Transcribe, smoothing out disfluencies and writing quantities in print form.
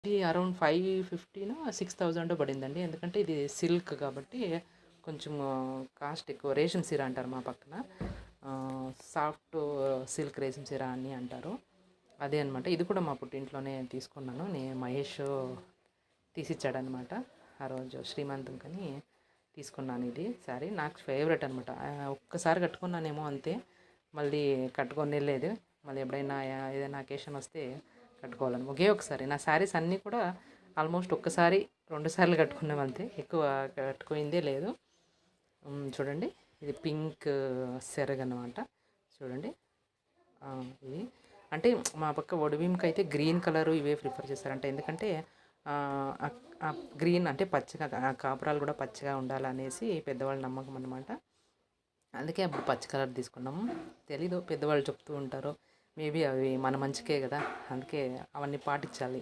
ఇది అరౌండ్ 550నో 6000 పడిందండి. ఎందుకంటే ఇది సిల్క్ కాబట్టి కొంచెం కాస్ట్ ఎక్కువ. రేషం సీర అంటారు మా పక్కన. సాఫ్ట్ సిల్క్ రేషం సీర అని అంటారు. అదే అనమాట. ఇది కూడా మా పుట్టింట్లోనే తీసుకున్నాను. మహేష్ తీసిచ్చాడనమాట. ఆ రోజు శ్రీమంతం కని తీసుకున్నాను ఇది శారీ. నాకు ఫేవరెట్ అనమాట. ఒక్కసారి కట్టుకున్నానేమో అంతే, మళ్ళీ కట్టుకొని లేదు. మళ్ళీ ఎప్పుడైనా ఏదైనా అకేషన్ వస్తే కట్టుకోవాలని ఒకే ఒకసారి. నా శారీస్ అన్నీ కూడా ఆల్మోస్ట్ ఒక్కసారి 2 సార్లు కట్టుకున్నాం అంతే, ఎక్కువ కట్టుకుందే లేదు. చూడండి, ఇది పింక్ సెరగనమాట. చూడండి, ఇది అంటే మా పక్క ఒడిబింకి అయితే గ్రీన్ కలరు ఇవే ప్రిఫర్ చేస్తారంట. ఎందుకంటే గ్రీన్ అంటే పచ్చగా, కాపురాలు కూడా పచ్చగా ఉండాలనేసి పెద్దవాళ్ళ నమ్మకం అనమాట. అందుకే అప్పుడు పచ్చ కలర్ తీసుకున్నాము. తెలీదు, పెద్దవాళ్ళు చెప్తూ ఉంటారు. మేబీ అవి మన మంచికే కదా, అందుకే అవన్నీ పాటించాలి.